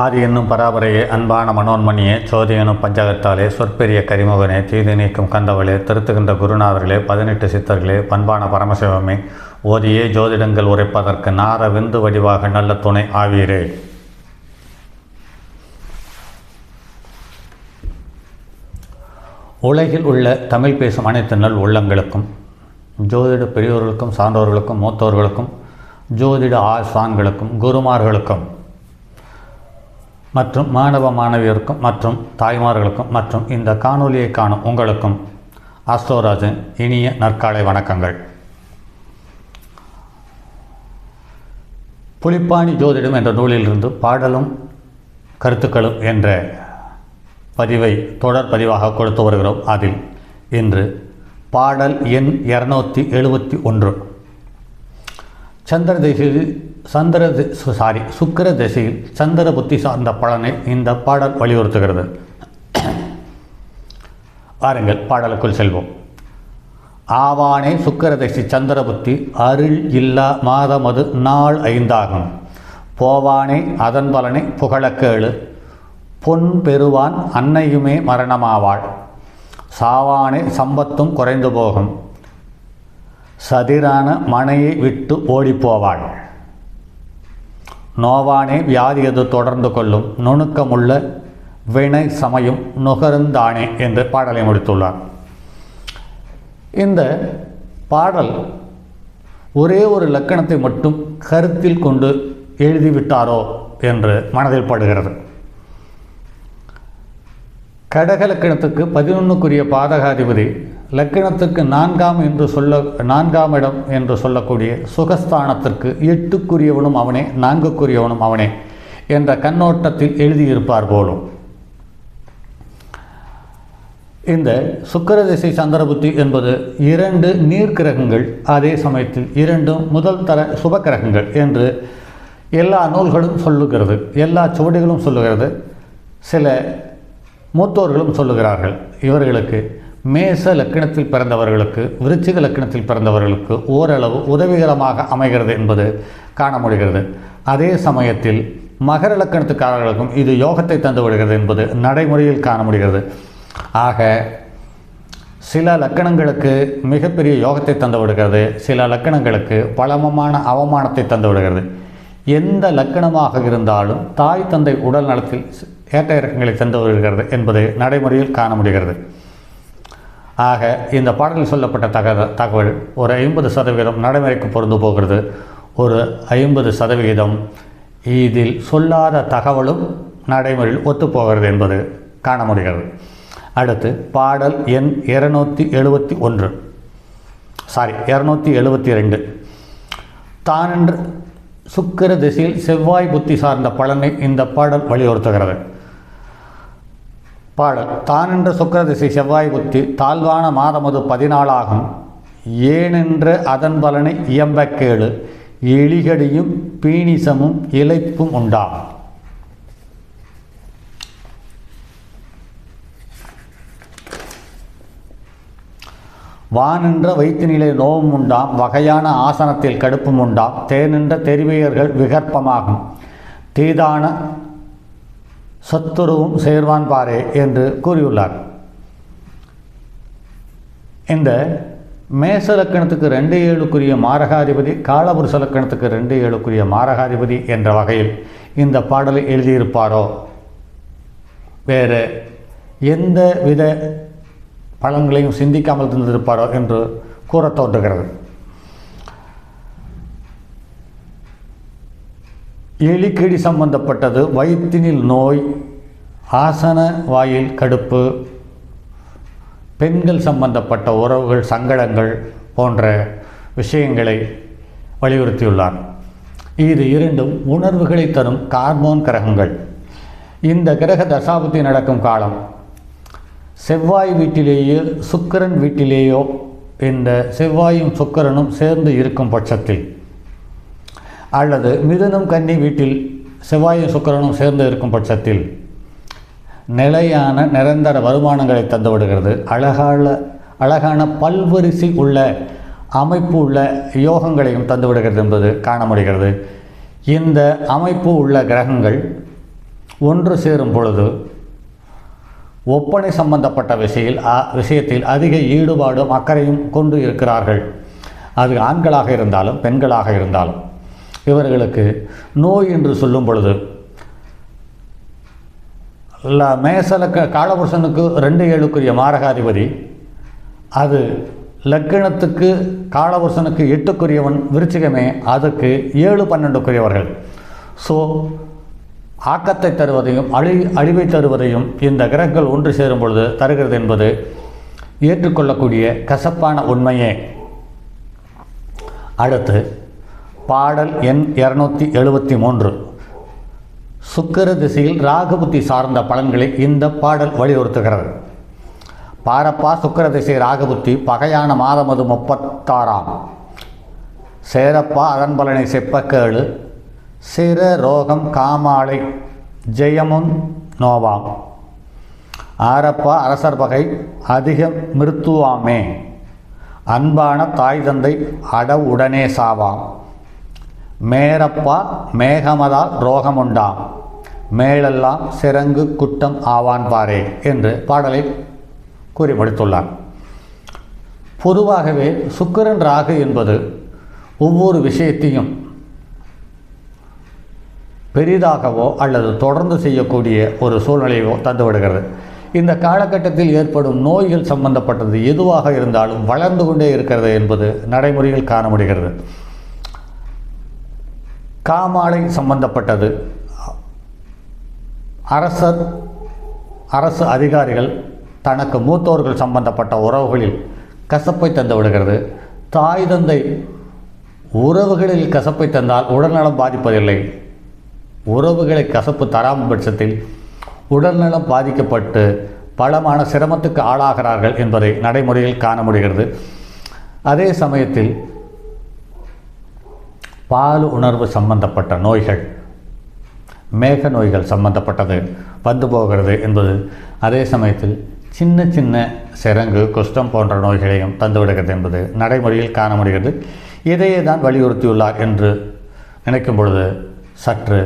ஆதி என்னும் பராபரையே, அன்பான மனோன்மணியே, சோதி எனும் பஞ்சகத்தாலே, சொற்பெரிய கரிமுகனே, தீது நீக்கும் கந்தவளே, திருத்துகின்ற குருநாதர்களே, 18 சித்தர்களே, பண்பான பரமசிவமே, ஓதியே ஜோதிடங்கள் உரைப்பதற்கு நார விந்து வடிவாக நல்ல துணை ஆவீரே. உலகில் உள்ள தமிழ் பேசும் அனைத்து நல் உள்ளங்களுக்கும், ஜோதிட பெரியோர்களுக்கும் சான்றோர்களுக்கும் மூத்தோர்களுக்கும், ஜோதிட ஆசான்களுக்கும் குருமார்களுக்கும் மற்றும் மாணவ மாணவியருக்கும் மற்றும் தாய்மார்களுக்கும் மற்றும் இந்த காணொலியை காணும் உங்களுக்கும் அஸ்ட்ரோராஜின் இனிய நற்காலை வணக்கங்கள். புலிப்பாணி ஜோதிடம் என்ற நூலிலிருந்து பாடலும் கருத்துக்களும் என்ற பதிவை தொடர் பதிவாக கொடுத்து வருகிறோம். அதில் இன்று பாடல் எண் 271 சுக்கிர திசையில் சந்திர புத்தி சார்ந்த பலனை இந்த பாடல் வலியுறுத்துகிறது. வாருங்கள் பாடலுக்குள் செல்வோம். ஆவானே சுக்கிர திசை சந்திர புத்தி அருள் இல்லா மாதமது நாள் 5 போவானே அதன் பலனை புகழக்கேளு பொன் பெறுவான் அன்னையுமே மரணமாவாள் சாவானே சம்பத்தும் குறைந்து போகும் சதிரான மனையை விட்டு ஓடிப்போவாள் நோவானே வியாதியது தொடர்ந்து கொள்ளும் நுணுக்கமுள்ள வினை சமயம் நுகர்ந்தானே என்று பாடலை முடித்துள்ளார். இந்த பாடல் ஒரே ஒரு லக்கணத்தை மட்டும் கருத்தில் கொண்டு எழுதிவிட்டாரோ என்று மனதில் படுகிறது. கடக லக்கணத்துக்கு 11க்குரிய பாதகாதிபதி லக்கணத்துக்கு 4ஆம் இடம் என்று சொல்லக்கூடிய சுகஸ்தானத்திற்கு 8க்குரியவனும் அவனே 4க்குரியவனும் அவனே என்ற கண்ணோட்டத்தில் எழுதியிருப்பார் போலும். இந்த சுக்கிர திசை சந்திரபுத்தி என்பது 2 நீர்க்கிரகங்கள், அதே சமயத்தில் 2 முதல் தர சுப கிரகங்கள் என்று எல்லா நூல்களும் சொல்லுகிறது, எல்லா சுவடிகளும் சொல்லுகிறது, சில மூத்தோர்களும் சொல்லுகிறார்கள். இவர்களுக்கு மேச லக்கணத்தில் பிறந்தவர்களுக்கு, விருச்சிக லக்கணத்தில் பிறந்தவர்களுக்கு ஓரளவு உதவிகரமாக அமைகிறது என்பது காண முடிகிறது. அதே சமயத்தில் மகர லக்கணத்துக்காரர்களுக்கும் இது யோகத்தை தந்து விடுகிறது என்பது நடைமுறையில் காண முடிகிறது. ஆக சில லக்கணங்களுக்கு மிகப்பெரிய யோகத்தை தந்து விடுகிறது, சில லக்கணங்களுக்கு பலமான அவமானத்தை தந்து விடுகிறது. எந்த லக்கணமாக இருந்தாலும் தாய் தந்தை உடல் நலத்தில் ஏற்ற இறக்கங்களை தந்து வருகிறது என்பதை நடைமுறையில் காண முடிகிறது. ஆக இந்த பாடலில் சொல்லப்பட்ட தகவல் ஒரு 50% நடைமுறைக்கு பொருந்து போகிறது, ஒரு 50% இதில் சொல்லாத தகவலும் நடைமுறையில் ஒத்துப்போகிறது என்பது காண முடிகிறது. அடுத்து பாடல் எண் 272 தானென்று சுக்கிர திசையில் செவ்வாய் புத்தி சார்ந்த பலனை இந்த பாடல் வலியுறுத்துகிறது. பாடல் தானென்ற சுக்கிர திசை செவ்வாய் புத்தி தாழ்வான மாதமது 14 ஏனென்ற அதன் பலனை இயம்ப கேளு எளிகடியும் பீனிசமும் இழைப்பும் உண்டாகும். வானென்ற வைத்தினிலை நோவும் உண்டாம் வகையான ஆசனத்தில் கடுப்பும் உண்டாம் தேனென்ற தெரிவையர்கள் விகற்பமாகும் தீதான சத்துருவும் சேர்வான் பாரே என்று கூறியுள்ளார். இந்த மேச லக்கணத்துக்கு 2-7க்குரிய மாரகாதிபதி, காலபுருஷ லக்கணத்துக்கு 2-7க்குரிய மாரகாதிபதி என்ற வகையில் இந்த பாடலை எழுதியிருப்பாரோ, வேறு எந்த வித பலன்களையும் சிந்திக்காமல் இருந்திருப்பாரோ என்று கூற தோன்றுகிறது. எலிக்கடி சம்பந்தப்பட்டது, வயிற்றினில் நோய், ஆசன வாயில் கடுப்பு, பெண்கள் சம்பந்தப்பட்ட உறவுகள் சங்கடங்கள் போன்ற விஷயங்களை வலியுறுத்தியுள்ளார். இது 2ம் உணர்வுகளை தரும் கார்மோன் கிரகங்கள். இந்த கிரக தசாபுத்தி நடக்கும் காலம் செவ்வாய் வீட்டிலேயோ சுக்கிரன் வீட்டிலேயோ இந்த செவ்வாயும் சுக்கிரனும் சேர்ந்து இருக்கும் பட்சத்தில், அல்லது மிதுனம் கன்னி வீட்டில் செவ்வாயும் சுக்கிரனும் சேர்ந்து இருக்கும் பட்சத்தில் நிலையான நிரந்தர வருமானங்களை தந்துவிடுகிறது. அழகான பல்வரிசை உள்ள அமைப்பு உள்ள யோகங்களையும் தந்துவிடுகிறது என்பது காண முடிகிறது. இந்த அமைப்பு உள்ள கிரகங்கள் ஒன்று சேரும் பொழுது ஒப்பனை சம்பந்தப்பட்ட விஷயத்தில் அதிக ஈடுபாடும் அக்கறையும் கொண்டு இருக்கிறார்கள். அது ஆண்களாக இருந்தாலும் பெண்களாக இருந்தாலும். இவர்களுக்கு நோய் என்று சொல்லும் பொழுது மேசல காலபுருஷனுக்கு 2-7 மாரகாதிபதி, அது லக்கணத்துக்கு காலபுருஷனுக்கு 8 விருச்சிகமே, அதுக்கு 7-12 ஸோ ஆக்கத்தை தருவதையும் அழிவை தருவதையும் இந்த கிரகங்கள் ஒன்று சேரும் பொழுது தருகிறது என்பது ஏற்றுக்கொள்ளக்கூடிய கசப்பான உண்மையே. அடுத்து பாடல் எண் 273. சுக்கிர திசையில் ராகுபுத்தி சார்ந்த பலன்களை இந்த பாடல் வலியுறுத்துகிறது. பாரப்பா சுக்கிர திசை ராகுபுத்தி பகையான மாதமது 36ஆம். சேரப்பா அதன் பலனை செப்ப கேளு. சிற ரோகம் காமாலை ஜெயமுன் நோவாம். ஆரப்பா அரசர் பகை அதிக மிருத்துவாமே. அன்பான தாய் தந்தை அடவு உடனே சாவாம். மேரப்பா மேகமதால் ரோகமுண்டாம். மேலெல்லாம் சிறங்கு குட்டம் ஆவான் பாரே என்று பாடலை கூறி முடித்துள்ளார். பொதுவாகவே சுக்கிரன் ராகு என்பது ஒவ்வொரு விஷயத்தையும் பெரிதாகவோ அல்லது தொடர்ந்து செய்யக்கூடிய ஒரு சூழ்நிலையோ தந்துவிடுகிறது. இந்த காலகட்டத்தில் ஏற்படும் நோய்கள் சம்பந்தப்பட்டது எதுவாக இருந்தாலும் வளர்ந்து கொண்டே இருக்கிறது என்பது நடைமுறையில் காண முடிகிறது. காமாலை சம்பந்தப்பட்டது அரசு அதிகாரிகள் தனக்கு மூத்தோர்கள் சம்பந்தப்பட்ட உறவுகளில் கசப்பை தந்து விடுகிறது. தாய் தந்தை உறவுகளில் கசப்பை தந்தால் உடல்நலம் பாதிப்பதில்லை. உறவுகளை கசப்பு தராமல் பட்சத்தில் உடல்நலம் பாதிக்கப்பட்டு பலமான சிரமத்துக்கு ஆளாகிறார்கள் என்பதை நடைமுறையில் காண முடிகிறது. அதே சமயத்தில் பால் உணர்வு சம்பந்தப்பட்ட நோய்கள், மேக நோய்கள் சம்பந்தப்பட்டது வந்து போகிறது என்பது அதே சமயத்தில் சின்ன சின்ன சிரங்கு குஷ்டம் போன்ற நோய்களையும் தந்துவிடுகிறது என்பது நடைமுறையில் காண முடிகிறது. இதையே தான் வலியுறுத்தியுள்ளார் என்று நினைக்கும் பொழுது சற்று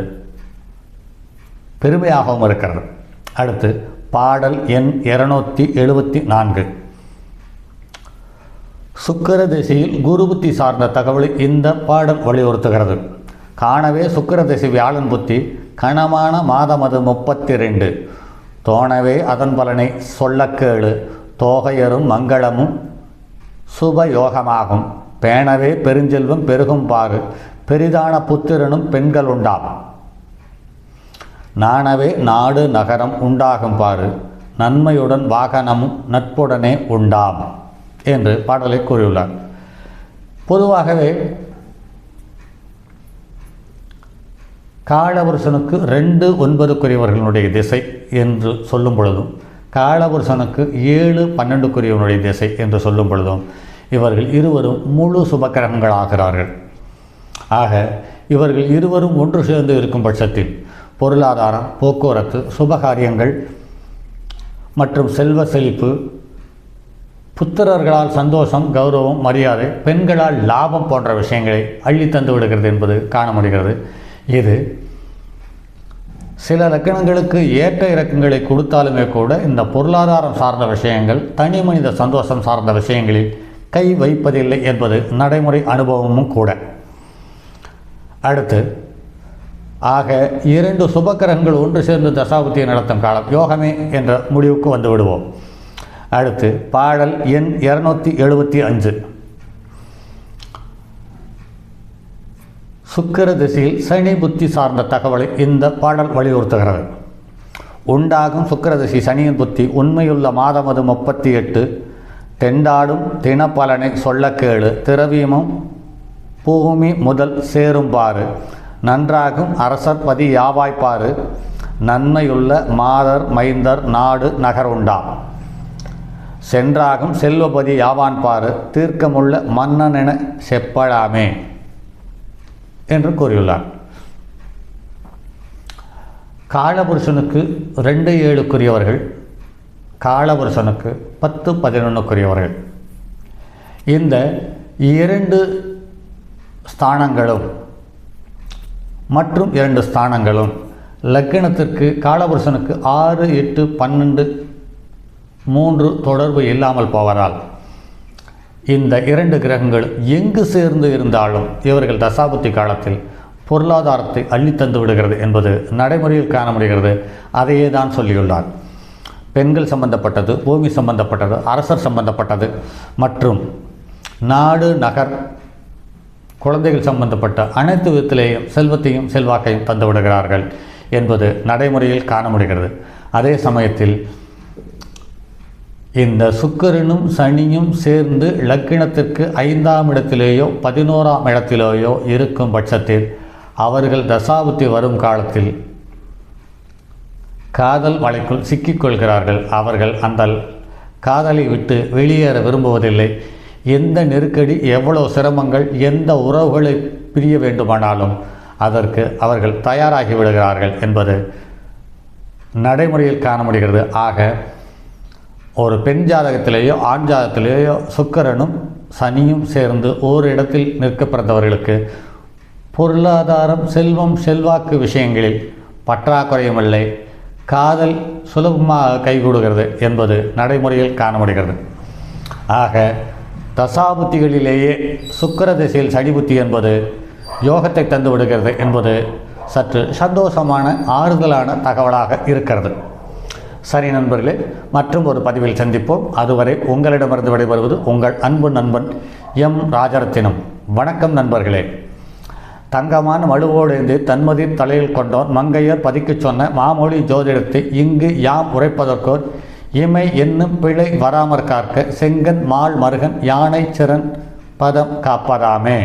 பெருமையாகவும் இருக்கிறது. அடுத்து பாடல் எண் 274. சுக்கிர திசையில் குரு புத்தி சார்ந்த தகவலை இந்த பாடல் வலியுறுத்துகிறது. காணவே சுக்கிர திசை வியாழன் புத்தி கணமான மாதமது 32. தோணவே அதன் பலனை சொல்ல கேளு. தோகையரும் மங்களமும் சுபயோகமாகும். பேணவே பெருஞ்செல்வம் பெருகும் பாரு. பெரிதான புத்திரனும் பெண்கள் உண்டாம். நாணவே நாடு நகரம் உண்டாகும் பாரு. நன்மையுடன் வாகனமும் நட்புடனே உண்டாம் என்று பாடலை கூறியுள்ளார். பொதுவாகவே காலபுருஷனுக்கு 2-9 திசை என்று சொல்லும் பொழுதும் காலபுருஷனுக்கு 7-12 திசை என்று சொல்லும் பொழுதும் இவர்கள் இருவரும் முழு சுபக்கிரகங்களாகிறார்கள். ஆக இவர்கள் இருவரும் ஒன்று சேர்ந்து இருக்கும் பட்சத்தில் பொருளாதாரம், போக்குவரத்து, சுபகாரியங்கள் மற்றும் செல்வ செழிப்பு, புத்திரர்களால் சந்தோஷம், கௌரவம், மரியாதை, பெண்களால் லாபம் போன்ற விஷயங்களை அள்ளி தந்து விடுகிறது என்பது காண முடிகிறது. இது சில லக்கணங்களுக்கு ஏற்ற இறக்கங்களை கொடுத்தாலுமே கூட இந்த பொருளாதாரம் சார்ந்த விஷயங்கள், தனி மனித சந்தோஷம் சார்ந்த விஷயங்களில் கை வைப்பதில்லை என்பது நடைமுறை அனுபவமும் கூட. அடுத்து ஆக 2 சுபக்கிரகங்கள் ஒன்று சேர்ந்து தசாபுத்தியை நடத்தும் காலம் யோகமே என்ற முடிவுக்கு வந்து விடுவோம். அடுத்து பாடல் எண் 275. சுக்கிர திசையில் சனி புத்தி சார்ந்த தகவலை இந்த பாடல் வலியுறுத்துகிறது. உண்டாகும் சுக்கிர திசை சனியின் புத்தி உண்மையுள்ள மாதமது 38. தெண்டாடும் தினப்பலனை சொல்ல கேளு. திரவியமும் பூமி முதல் சேரும் பாரு. நன்றாகும் அரசர் பதி யாவாய்ப்பாரு. நன்மையுள்ள மாதர் மைந்தர் நாடு நகர் உண்டாம். சென்றாகும் செல்வபதி யாவான் பாரு. தீர்க்கமுள்ள மன்னன் என செப்பலாமே என்று கூறியுள்ளார். காலபுருஷனுக்கு 2-7 காலபுருஷனுக்கு 10-11 இந்த 2 ஸ்தானங்களும் மற்றும் 2 ஸ்தானங்களும் லக்கினத்திற்கு காலபுருஷனுக்கு 6, 8, 12, 3 தொடர்பு இல்லாமல் போவதால் இந்த 2 கிரகங்கள் எங்கு சேர்ந்து இருந்தாலும் இவர்கள் தசாபுத்தி காலத்தில் பொருளாதாரத்தை அள்ளித்தந்து விடுகிறது என்பது நடைமுறையில் காண முடிகிறது. அதையே தான் சொல்லியுள்ளார். பெண்கள் சம்பந்தப்பட்டது, பூமி சம்பந்தப்பட்டது, அரசர் சம்பந்தப்பட்டது மற்றும் நாடு நகர் குழந்தைகள் சம்பந்தப்பட்ட அனைத்து விதத்திலேயும் செல்வத்தையும் செல்வாக்கையும் தந்து விடுகிறார்கள் என்பது நடைமுறையில் காண முடிகிறது. அதே சமயத்தில் இந்த சுக்கிரனும் சனியும் சேர்ந்து லக்கினத்திற்கு 5ஆம் இடத்திலேயோ 11ஆம் இடத்திலேயோ இருக்கும் பட்சத்தில் அவர்கள் தசாபுத்தி வரும் காலத்தில் காதல் வலைக்குள் சிக்கிக்கொள்கிறார்கள். அவர்கள் அந்த காதலை விட்டு வெளியேற விரும்புவதில்லை. எந்த நெருக்கடி, எவ்வளவு சிரமங்கள், எந்த உறவுகளை பிரிய வேண்டுமானாலும் அதற்கு அவர்கள் தயாராகி விடுகிறார்கள் என்பது நடைமுறையில் காண முடிகிறது. ஆக ஒரு பெண் ஜாதகத்திலேயோ ஆண் ஜாதகத்திலேயோ சுக்கிரனும் சனியும் சேர்ந்து ஓர் இடத்தில் நிற்க பிறந்தவர்களுக்கு பொருளாதாரம், செல்வம், செல்வாக்கு விஷயங்களில் பற்றாக்குறையும் இல்லை, காதல் சுலபமாக கைகூடுகிறது என்பது நடைமுறையில் காண முடிகிறது. ஆக தசாபுத்திகளிலேயே சுக்கிர திசையில் சனி புத்தி என்பது யோகத்தை தந்து விடுகிறது என்பது சற்று சந்தோஷமான ஆறுதலான தகவலாக இருக்கிறது. சரி நண்பர்களே, மற்றும் ஒரு பதிவில் சந்திப்போம். அதுவரை உங்களிடமிருந்து விடைபெறுவது உங்கள் அன்பு நண்பன் எம் ராஜரத்தினம். வணக்கம் நண்பர்களே. தங்கமான மழுவோடு தன்மதி தலையில் கொண்டோன் மங்கையர் பதிக்கச் சொன்ன மாமொழி ஜோதிடத்தை இங்கு யாம் உரைப்பதற்கோர் இமை என்னும் பிழை வராமற் காக்க செங்கன் மால் மருகன் யானை சிறன் பதம் காப்பதாமே.